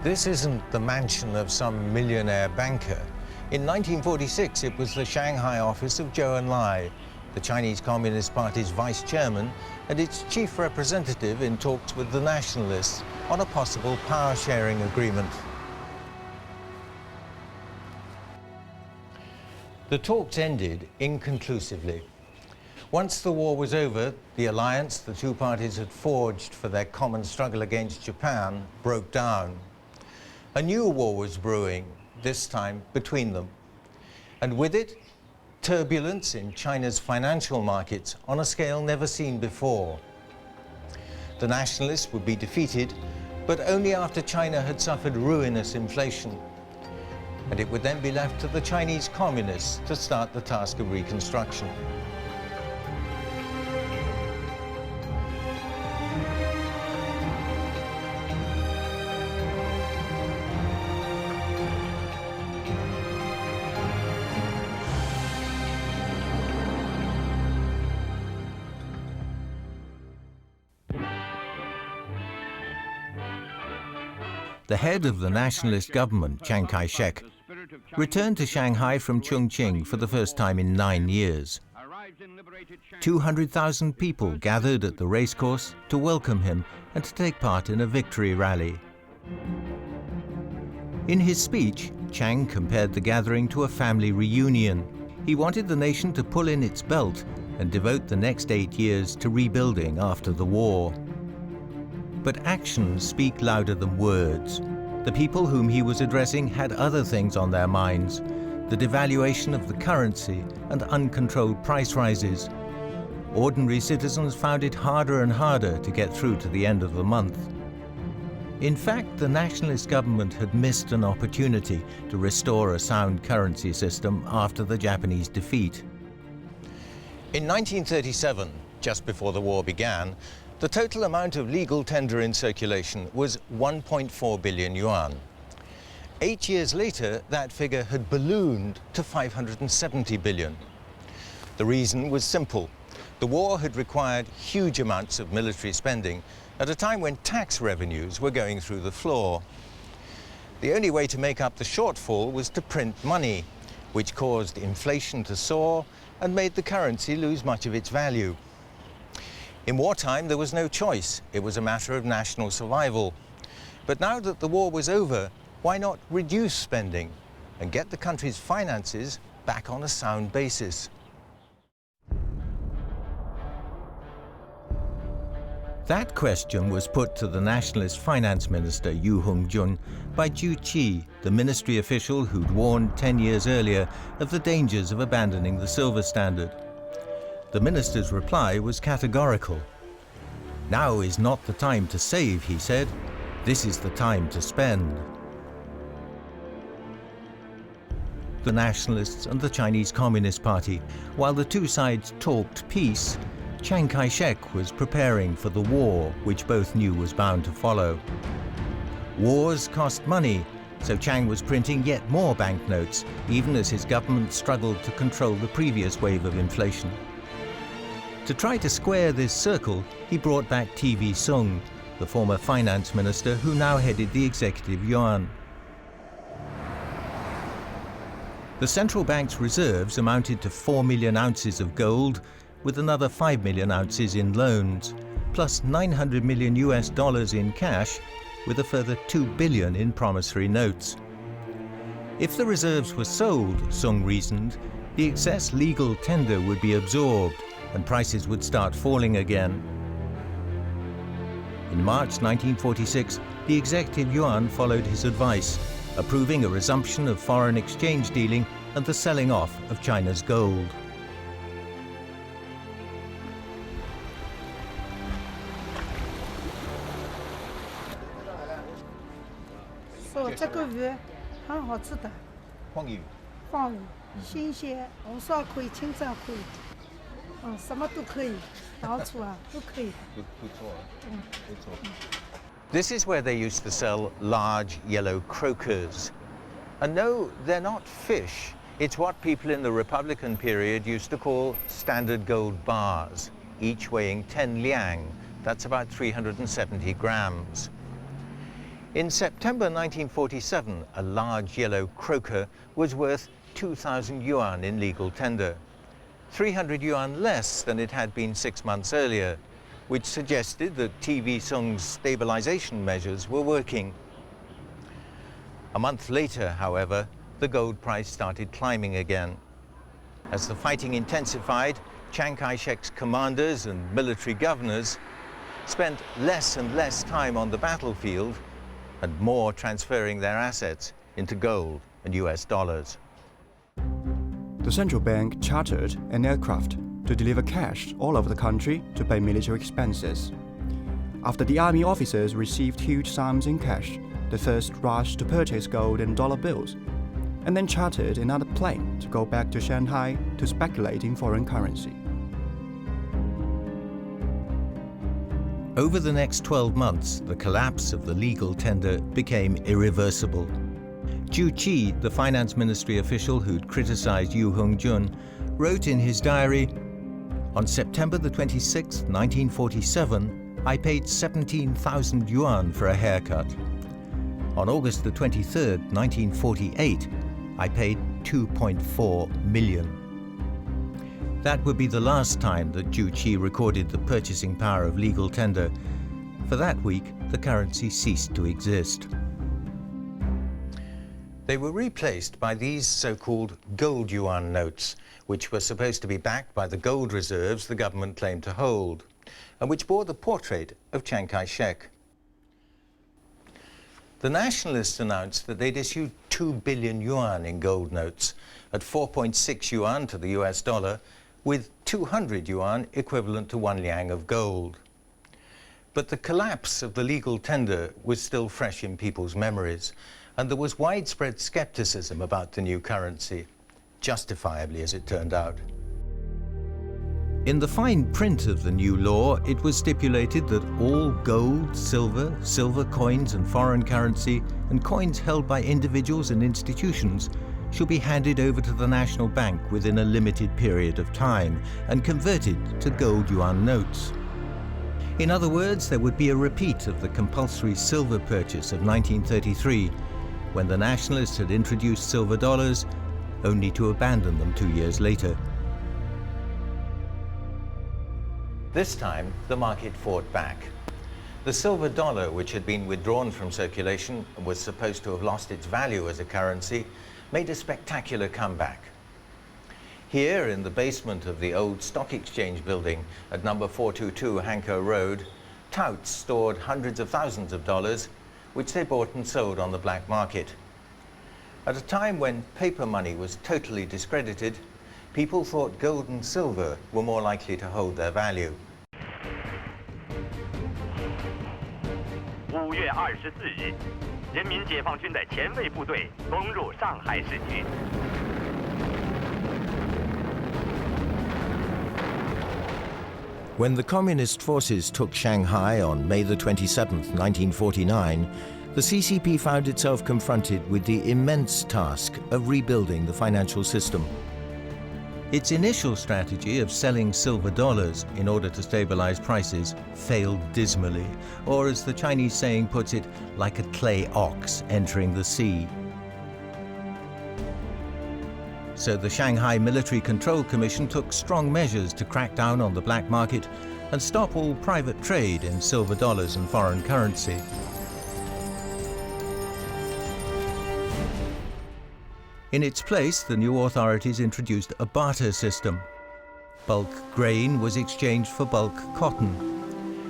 This isn't the mansion of some millionaire banker. In 1946, it was the Shanghai office of Zhou Enlai, the Chinese Communist Party's vice chairman and its chief representative in talks with the nationalists on a possible power-sharing agreement. The talks ended inconclusively. Once the war was over, the alliance the two parties had forged for their common struggle against Japan broke down. A new war was brewing, this time between them. And with it, turbulence in China's financial markets on a scale never seen before. The nationalists would be defeated, but only after China had suffered ruinous inflation. And it would then be left to the Chinese communists to start the task of reconstruction. The head of the nationalist government, Chiang Kai-shek, returned to Shanghai from Chongqing for the first time in 9 years. 200,000 people gathered at the racecourse to welcome him and to take part in a victory rally. In his speech, Chiang compared the gathering to a family reunion. He wanted the nation to pull in its belt and devote the next 8 years to rebuilding after the war. But actions speak louder than words. The people whom he was addressing had other things on their minds: the devaluation of the currency and uncontrolled price rises. Ordinary citizens found it harder and harder to get through to the end of the month. In fact, the nationalist government had missed an opportunity to restore a sound currency system after the Japanese defeat. In 1937, just before the war began, the total amount of legal tender in circulation was 1.4 billion yuan. 8 years later, that figure had ballooned to 570 billion. The reason was simple. The war had required huge amounts of military spending at a time when tax revenues were going through the floor. The only way to make up the shortfall was to print money, which caused inflation to soar and made the currency lose much of its value. In wartime, there was no choice. It was a matter of national survival. But now that the war was over, why not reduce spending and get the country's finances back on a sound basis? That question was put to the nationalist finance minister Yu Hongjun by Ju Qi, the ministry official who'd warned 10 years earlier of the dangers of abandoning the silver standard. The minister's reply was categorical. Now is not the time to save, he said. This is the time to spend. The nationalists and the Chinese Communist Party, while the two sides talked peace, Chiang Kai-shek was preparing for the war, which both knew was bound to follow. Wars cost money, so Chiang was printing yet more banknotes, even as his government struggled to control the previous wave of inflation. To try to square this circle, he brought back TV Sung, the former finance minister who now headed the executive yuan. The central bank's reserves amounted to 4 million ounces of gold, with another 5 million ounces in loans, plus $900 million in cash, with a further 2 billion in promissory notes. If the reserves were sold, Sung reasoned, the excess legal tender would be absorbed and prices would start falling again. In March 1946, the executive yuan followed his advice, approving a resumption of foreign exchange dealing and the selling off of China's gold. So, 这个鱼很好吃的。黄鱼。黄鱼，新鲜，红烧可以，清蒸可以。什么都可以，老楚啊，都可以。不错，不错。This is where they used to sell large yellow croakers. And no, they're not fish. It's what people in the Republican period used to call standard gold bars, each weighing 10 liang. That's about 370 grams. In September 1947, a large yellow croaker was worth 2,000 yuan in legal tender, 300 yuan less than it had been 6 months earlier, which suggested that TV Sung's stabilization measures were working. A month later, however, the gold price started climbing again. As the fighting intensified, Chiang Kai-shek's commanders and military governors spent less and less time on the battlefield and more transferring their assets into gold and US dollars. The central bank chartered an aircraft to deliver cash all over the country to pay military expenses. After the army officers received huge sums in cash, they first rushed to purchase gold and dollar bills, and then chartered another plane to go back to Shanghai to speculate in foreign currency. Over the next 12 months, the collapse of the legal tender became irreversible. Zhu Qi, the finance ministry official who'd criticized Yu Hongjun, wrote in his diary, "On September the 26th, 1947, I paid 17,000 yuan for a haircut. On August the 23rd, 1948, I paid 2.4 million. That would be the last time that Zhu Qi recorded the purchasing power of legal tender. For that week, the currency ceased to exist. They were replaced by these so-called gold yuan notes, which were supposed to be backed by the gold reserves the government claimed to hold, and which bore the portrait of Chiang Kai-shek. The nationalists announced that they'd issued 2 billion yuan in gold notes at 4.6 yuan to the US dollar, with 200 yuan equivalent to 1 liang of gold. But the collapse of the legal tender was still fresh in people's memories, and there was widespread skepticism about the new currency, justifiably as it turned out. In the fine print of the new law, it was stipulated that all gold, silver coins and foreign currency, and coins held by individuals and institutions should be handed over to the National Bank within a limited period of time and converted to gold yuan notes. In other words, there would be a repeat of the compulsory silver purchase of 1933, when the nationalists had introduced silver dollars, only to abandon them 2 years later. This time, the market fought back. The silver dollar, which had been withdrawn from circulation and was supposed to have lost its value as a currency, made a spectacular comeback. Here, in the basement of the old stock exchange building at number 422 Hanko Road, touts stored hundreds of thousands of dollars, which they bought and sold on the black market. At a time when paper money was totally discredited, people thought gold and silver were more likely to hold their value. 5月24日，人民解放军的前卫部队攻入上海市区。 When the communist forces took Shanghai on May the 27th, 1949, the CCP found itself confronted with the immense task of rebuilding the financial system. Its initial strategy of selling silver dollars in order to stabilize prices failed dismally, or as the Chinese saying puts it, like a clay ox entering the sea. So the Shanghai Military Control Commission took strong measures to crack down on the black market and stop all private trade in silver dollars and foreign currency. In its place, the new authorities introduced a barter system. Bulk grain was exchanged for bulk cotton.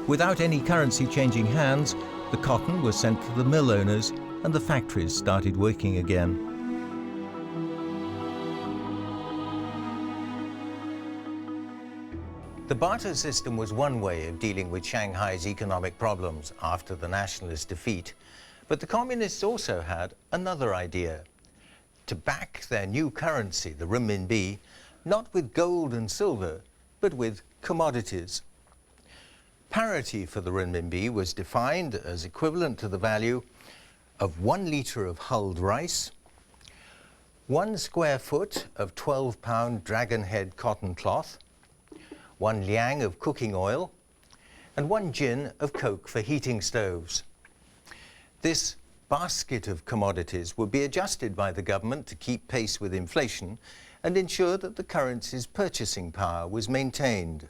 Without any currency changing hands, the cotton was sent to the mill owners and the factories started working again. The barter system was one way of dealing with Shanghai's economic problems after the nationalist defeat, but the communists also had another idea: to back their new currency, the renminbi, not with gold and silver, but with commodities. Parity for the renminbi was defined as equivalent to the value of 1 litre of hulled rice, 1 square foot of 12-pound dragon head cotton cloth, 1 liang of cooking oil, and 1 jin of coke for heating stoves. This basket of commodities would be adjusted by the government to keep pace with inflation and ensure that the currency's purchasing power was maintained.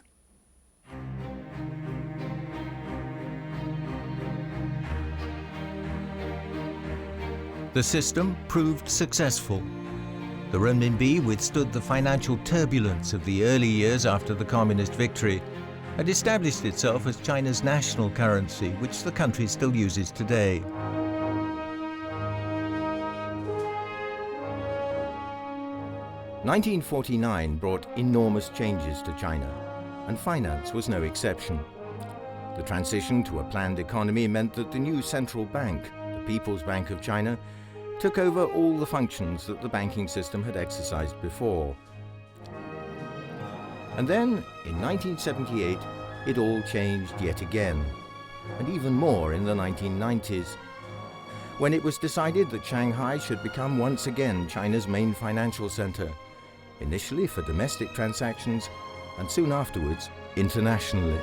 The system proved successful. The renminbi withstood the financial turbulence of the early years after the communist victory and established itself as China's national currency, which the country still uses today. "1949 brought enormous changes to China, and finance was no exception. The transition to a planned economy meant that the new central bank, the People's Bank of China, took over all the functions that the banking system had exercised before. And then, in 1978, it all changed yet again, and even more in the 1990s, when it was decided that Shanghai should become once again China's main financial center, initially for domestic transactions, and soon afterwards, internationally.